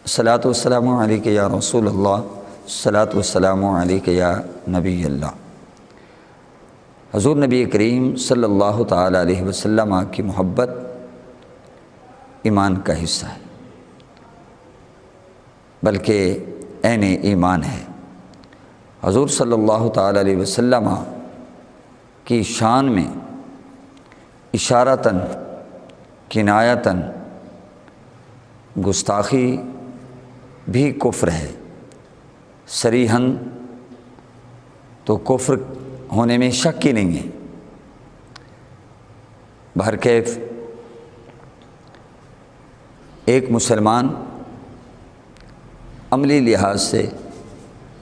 الصلاۃ والسلام علیک یا رسول اللہ، الصلاۃ والسلام علیک یا نبی اللہ۔ حضور نبی کریم صلی اللہ تعالیٰ علیہ وسلم کی محبت ایمان کا حصہ ہے، بلکہ عین ایمان ہے۔ حضور صلی اللہ تعالیٰ علیہ وسلم کی شان میں اشارتاً کنایتاً گستاخی بھی کفر ہے، صریحاً تو کفر ہونے میں شک ہی نہیں ہے۔ بہرکیف ایک مسلمان عملی لحاظ سے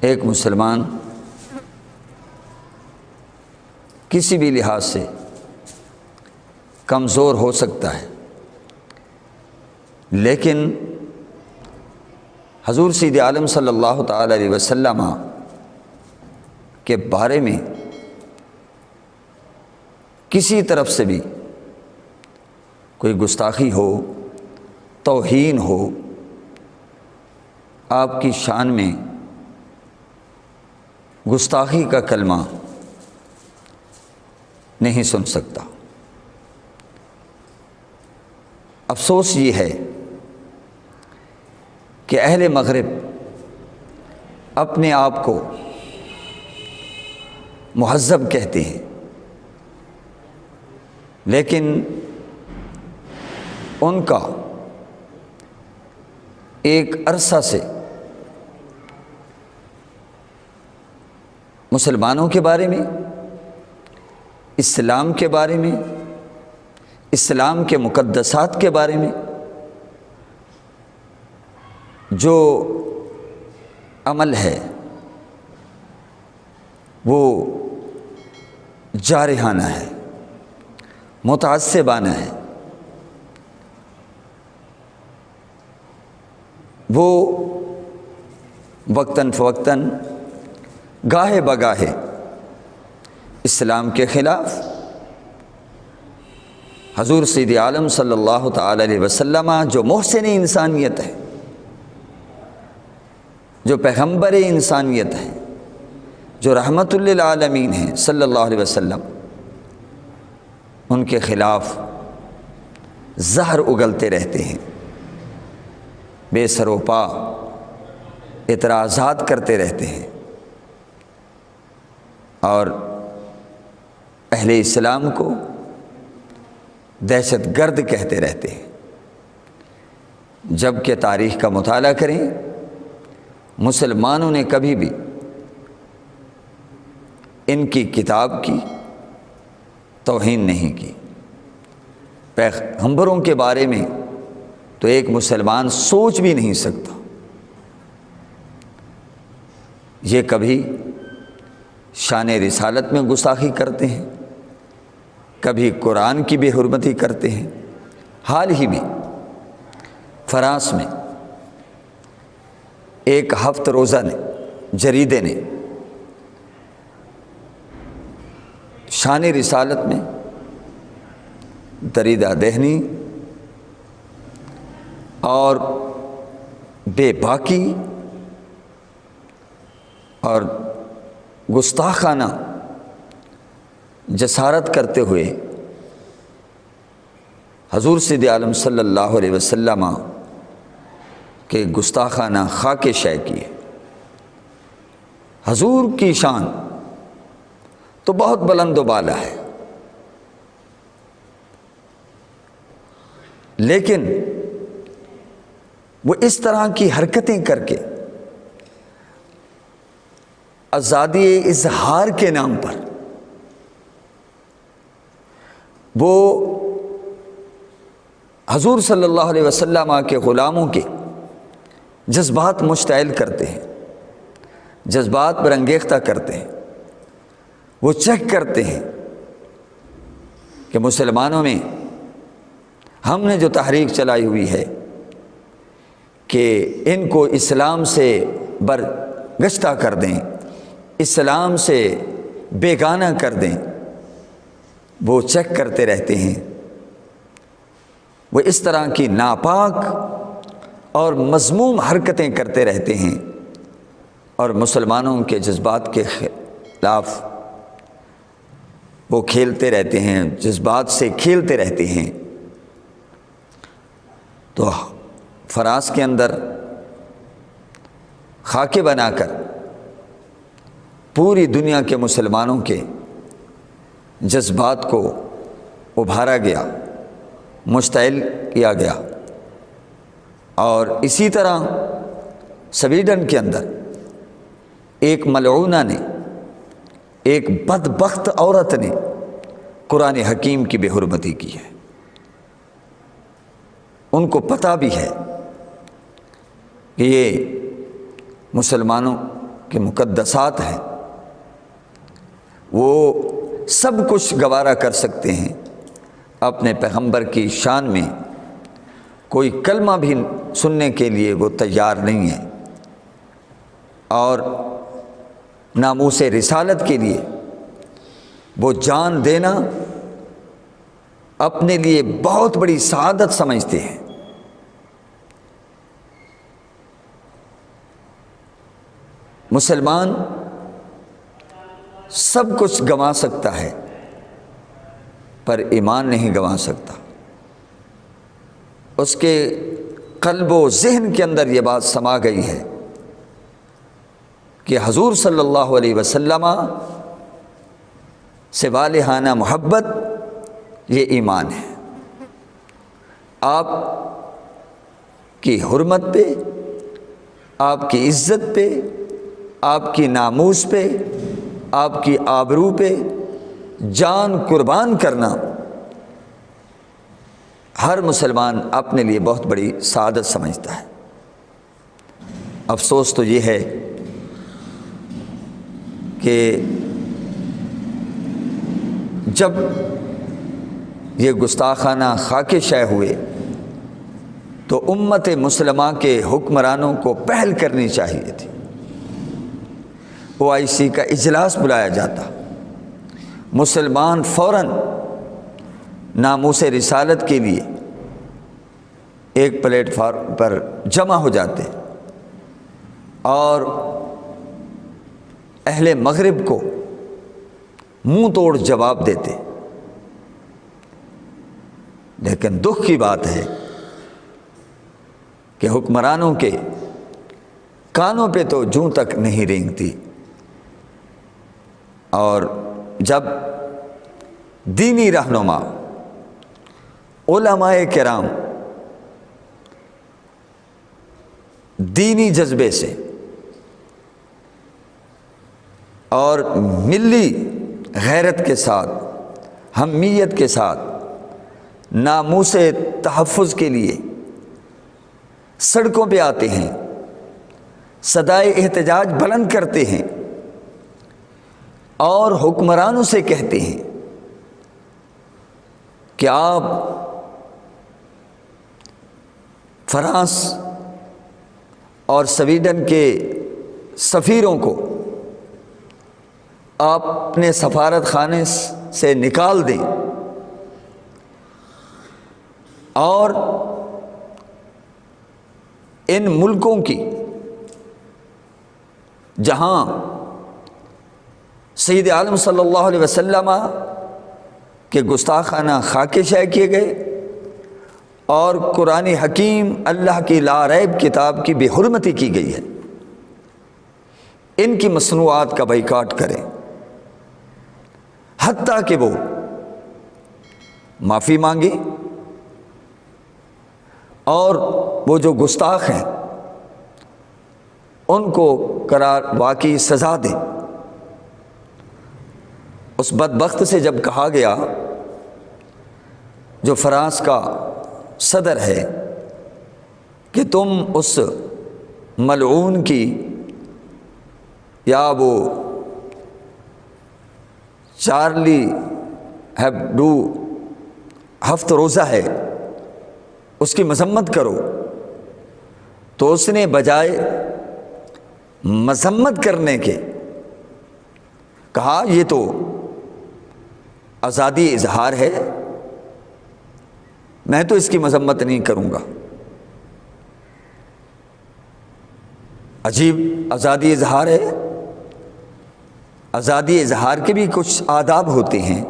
ایک مسلمان کسی بھی لحاظ سے کمزور ہو سکتا ہے، لیکن حضور سید عالم صلی اللہ تعالیٰ علیہ وسلم کے بارے میں کسی طرف سے بھی کوئی گستاخی ہو، توہین ہو، آپ کی شان میں گستاخی کا کلمہ نہیں سن سکتا۔ افسوس یہ ہے کہ اہل مغرب اپنے آپ کو مہذب کہتے ہیں، لیکن ان کا ایک عرصہ سے مسلمانوں کے بارے میں، اسلام کے بارے میں، اسلام کے مقدسات کے بارے میں جو عمل ہے وہ جارحانہ ہے، متعصبانہ ہے۔ وہ وقتاً فوقتاً گاہے بگاہے اسلام کے خلاف، حضور سید عالم صلی اللہ تعالی علیہ وسلم جو محسن انسانیت ہے، جو پیغمبر انسانیت ہے، جو رحمت للعالمین ہیں صلی اللہ علیہ وسلم، ان کے خلاف زہر اگلتے رہتے ہیں، بے سر و پا اعتراضات کرتے رہتے ہیں، اور اہل اسلام کو دہشت گرد کہتے رہتے ہیں۔ جب کہ تاریخ کا مطالعہ کریں، مسلمانوں نے کبھی بھی ان کی کتاب کی توہین نہیں کی۔ پیغمبروں کے بارے میں تو ایک مسلمان سوچ بھی نہیں سکتا۔ یہ کبھی شان رسالت میں گستاخی کرتے ہیں، کبھی قرآن کی بے حرمتی کرتے ہیں۔ حال ہی میں فرانس میں ایک ہفت روزہ جریدے نے شان رسالت میں دریدہ دہنی اور بے باکی اور گستاخانہ جسارت کرتے ہوئے حضور سید عالم صلی اللہ علیہ وسلم کے گستاخانہ خاک شے کیے۔ حضور کی شان تو بہت بلند و بالا ہے، لیکن وہ اس طرح کی حرکتیں کر کے آزادی اظہار کے نام پر وہ حضور صلی اللہ علیہ وسلم کے غلاموں کے جذبات مشتعل کرتے ہیں، جذبات برانگیختہ کرتے ہیں۔ وہ چیک کرتے ہیں کہ مسلمانوں میں ہم نے جو تحریک چلائی ہوئی ہے کہ ان کو اسلام سے برگشتہ کر دیں، اسلام سے بیگانہ کر دیں، وہ چیک کرتے رہتے ہیں۔ وہ اس طرح کی ناپاک اور مذموم حرکتیں کرتے رہتے ہیں اور مسلمانوں کے جذبات کے خلاف وہ کھیلتے رہتے ہیں، جذبات سے کھیلتے رہتے ہیں، تو فراس کے اندر خاکے بنا کر پوری دنیا کے مسلمانوں کے جذبات کو ابھارا گیا، مشتعل کیا گیا۔ اور اسی طرح سویڈن کے اندر ایک ملعونہ نے، ایک بدبخت عورت نے قرآن حکیم کی بے حرمتی کی ہے۔ ان کو پتہ بھی ہے کہ یہ مسلمانوں کے مقدسات ہیں، وہ سب کچھ گوارا کر سکتے ہیں، اپنے پیغمبر کی شان میں کوئی کلمہ بھی سننے کے لیے وہ تیار نہیں ہے، اور ناموس رسالت کے لیے وہ جان دینا اپنے لیے بہت بڑی سعادت سمجھتے ہیں۔ مسلمان سب کچھ گنوا سکتا ہے پر ایمان نہیں گنوا سکتا۔ اس کے قلب و ذہن کے اندر یہ بات سما گئی ہے کہ حضور صلی اللہ علیہ وسلم سے والہانہ محبت یہ ایمان ہے۔ آپ کی حرمت پہ، آپ کی عزت پہ، آپ کی ناموس پہ، آپ کی آبرو پہ جان قربان کرنا ہر مسلمان اپنے لیے بہت بڑی سعادت سمجھتا ہے۔ افسوس تو یہ ہے کہ جب یہ گستاخانہ خاکے شے ہوئے تو امت مسلمہ کے حکمرانوں کو پہل کرنی چاہیے تھی۔ OIC کا اجلاس بلایا جاتا، مسلمان فوراً ناموس رسالت کے لیے ایک پلیٹ فارم پر جمع ہو جاتے اور اہل مغرب کو منہ توڑ جواب دیتے۔ لیکن دکھ کی بات ہے کہ حکمرانوں کے کانوں پہ تو جوں تک نہیں رینگتی، اور جب دینی رہنما علماء کرام دینی جذبے سے اور ملی غیرت کے ساتھ، ہمیت کے ساتھ ناموس تحفظ کے لیے سڑکوں پہ آتے ہیں، صدائے احتجاج بلند کرتے ہیں اور حکمرانوں سے کہتے ہیں کہ آپ فرانس اور سویڈن کے سفیروں کو آپ اپنے سفارت خانے سے نکال دیں اور ان ملکوں کی جہاں سید عالم صلی اللہ علیہ وسلم کے گستاخانہ خاکے شائع کیے گئے اور قرآن حکیم اللہ کی لا ریب کتاب کی بے حرمتی کی گئی ہے، ان کی مصنوعات کا بائیکاٹ کریں، حتیٰ کہ وہ معافی مانگے اور وہ جو گستاخ ہیں ان کو قرار واقعی سزا دیں۔ اس بدبخت سے جب کہا گیا جو فرانس کا صدر ہے کہ تم اس ملعون کی یا وہ چارلی ہیبڈو ہفت روزہ ہے اس کی مذمت کرو، تو اس نے بجائے مذمت کرنے کے کہا یہ تو آزادی اظہار ہے، میں تو اس کی مذمت نہیں کروں گا۔ عجیب آزادی اظہار ہے۔ آزادی اظہار کے بھی کچھ آداب ہوتے ہیں،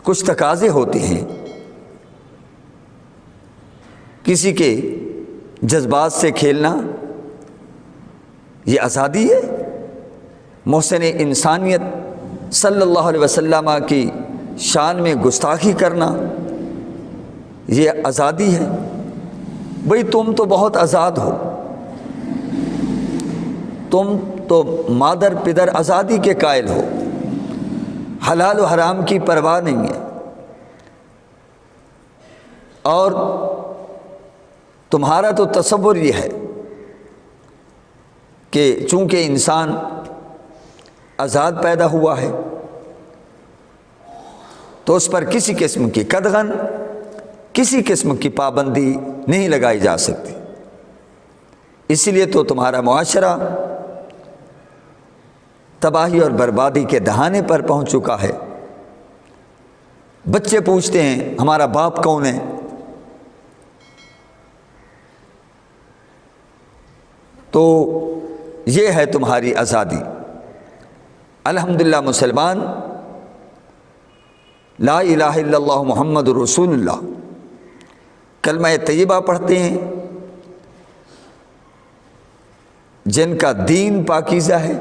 کچھ تقاضے ہوتے ہیں۔ کسی کے جذبات سے کھیلنا یہ آزادی ہے؟ محسن انسانیت صلی اللہ علیہ وسلم کی شان میں گستاخی کرنا یہ آزادی ہے؟ بھئی تم تو بہت آزاد ہو، تم تو مادر پدر آزادی کے قائل ہو، حلال و حرام کی پرواہ نہیں ہے، اور تمہارا تو تصور یہ ہے کہ چونکہ انسان آزاد پیدا ہوا ہے تو اس پر کسی قسم کی قدغن، کسی قسم کی پابندی نہیں لگائی جا سکتی، اسی لیے تو تمہارا معاشرہ تباہی اور بربادی کے دہانے پر پہنچ چکا ہے۔ بچے پوچھتے ہیں ہمارا باپ کون ہے؟ تو یہ ہے تمہاری آزادی۔ الحمدللہ مسلمان لا الہ الا اللہ محمد رسول اللہ کلمہ طیبہ پڑھتے ہیں، جن کا دین پاکیزہ ہے،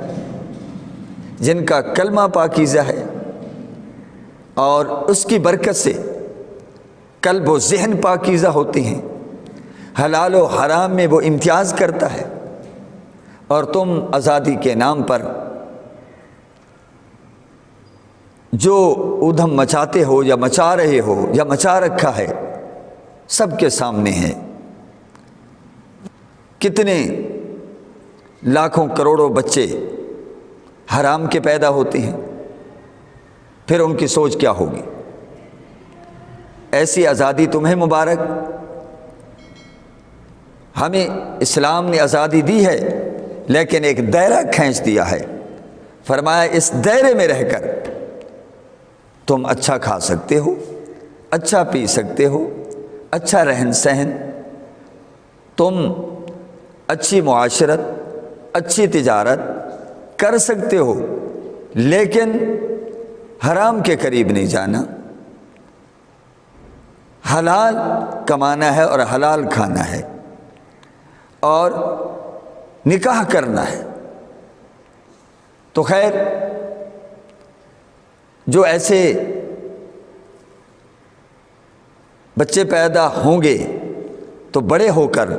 جن کا کلمہ پاکیزہ ہے، اور اس کی برکت سے قلب و ذہن پاکیزہ ہوتے ہیں، حلال و حرام میں وہ امتیاز کرتا ہے، اور تم آزادی کے نام پر جو ادھم مچاتے ہو یا مچا رہے ہو یا مچا رکھا ہے سب کے سامنے ہے۔ کتنے لاکھوں کروڑوں بچے حرام کے پیدا ہوتے ہیں، پھر ان کی سوچ کیا ہوگی؟ ایسی آزادی تمہیں مبارک۔ ہمیں اسلام نے آزادی دی ہے لیکن ایک دائرہ کھینچ دیا ہے، فرمایا اس دائرے میں رہ کر تم اچھا کھا سکتے ہو، اچھا پی سکتے ہو، اچھا رہن سہن، تم اچھی معاشرت، اچھی تجارت کر سکتے ہو، لیکن حرام کے قریب نہیں جانا، حلال کمانا ہے اور حلال کھانا ہے اور نکاح کرنا ہے۔ تو خیر جو ایسے بچے پیدا ہوں گے تو بڑے ہو کر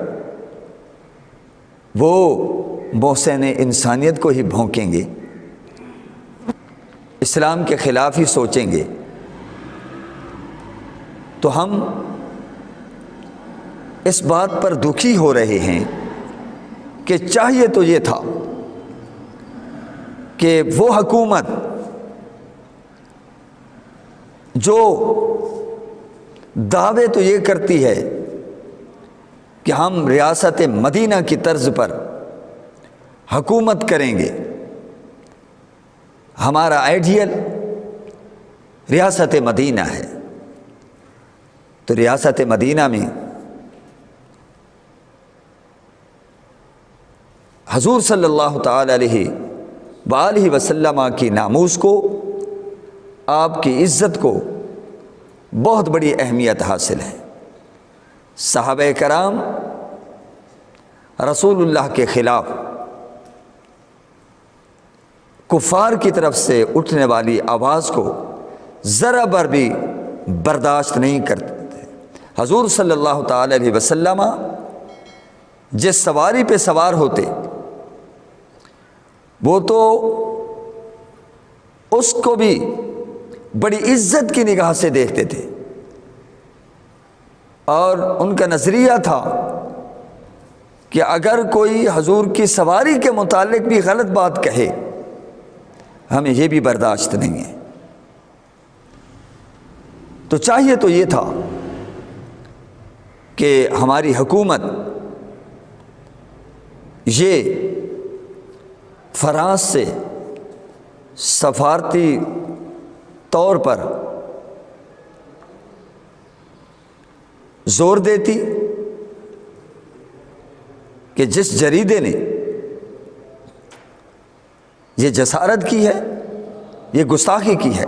وہ محسن انسانیت کو ہی بھونکیں گے، اسلام کے خلاف ہی سوچیں گے۔ تو ہم اس بات پر دکھی ہو رہے ہیں کہ چاہیے تو یہ تھا کہ وہ حکومت جو دعوے تو یہ کرتی ہے کہ ہم ریاست مدینہ کی طرز پر حکومت کریں گے، ہمارا آئیڈیل ریاست مدینہ ہے، تو ریاست مدینہ میں حضور صلی اللہ تعالی علیہ وآلہ وسلم کی ناموس کو، آپ کی عزت کو بہت بڑی اہمیت حاصل ہے۔ صحابہ کرام رسول اللہ کے خلاف کفار کی طرف سے اٹھنے والی آواز کو ذرا بر بھی برداشت نہیں کرتے تھے۔ حضور صلی اللہ تعالی علیہ وسلم جس سواری پہ سوار ہوتے وہ تو اس کو بھی بڑی عزت کی نگاہ سے دیکھتے تھے، اور ان کا نظریہ تھا کہ اگر کوئی حضور کی سواری کے متعلق بھی غلط بات کہے ہمیں یہ بھی برداشت نہیں ہے۔ تو چاہیے تو یہ تھا کہ ہماری حکومت یہ فرانس سے سفارتی طور پر زور دیتی کہ جس جریدے نے یہ جسارت کی ہے، یہ گستاخی کی ہے،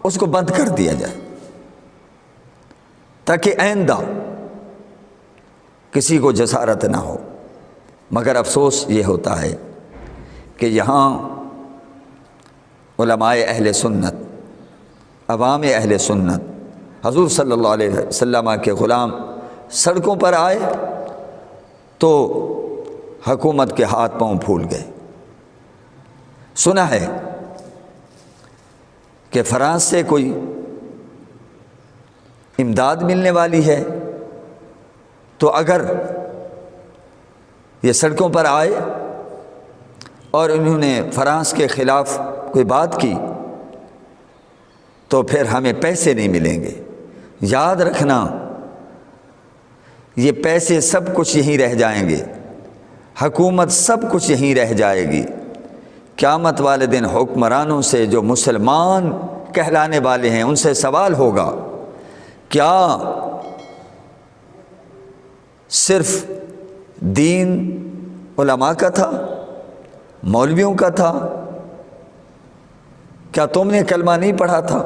اس کو بند کر دیا جائے تاکہ آئندہ کسی کو جسارت نہ ہو۔ مگر افسوس یہ ہوتا ہے کہ یہاں علماء اہل سنت، عوام اہل سنت، حضور صلی اللہ علیہ وسلم کے غلام سڑکوں پر آئے تو حکومت کے ہاتھ پاؤں پھول گئے۔ سنا ہے کہ فرانس سے کوئی امداد ملنے والی ہے، تو اگر یہ سڑکوں پر آئے اور انہوں نے فرانس کے خلاف کوئی بات کی تو پھر ہمیں پیسے نہیں ملیں گے۔ یاد رکھنا، یہ پیسے سب کچھ یہیں رہ جائیں گے، حکومت سب کچھ یہیں رہ جائے گی۔ قیامت والے دن حکمرانوں سے جو مسلمان کہلانے والے ہیں ان سے سوال ہوگا، کیا صرف دین علماء کا تھا، مولویوں کا تھا؟ کیا تم نے کلمہ نہیں پڑھا تھا؟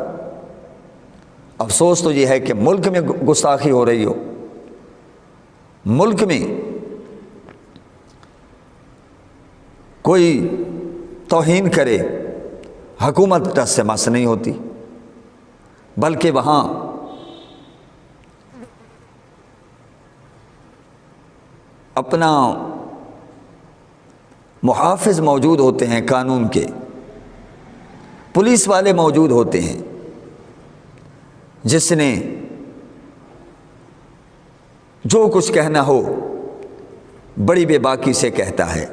افسوس تو یہ ہے کہ ملک میں گستاخی ہو رہی ہو، ملک میں کوئی توہین کرے، حکومت ٹس سے مس نہیں ہوتی، بلکہ وہاں اپنا محافظ موجود ہوتے ہیں، قانون کے پولیس والے موجود ہوتے ہیں، جس نے جو کچھ کہنا ہو بڑی بے باکی سے کہتا ہے۔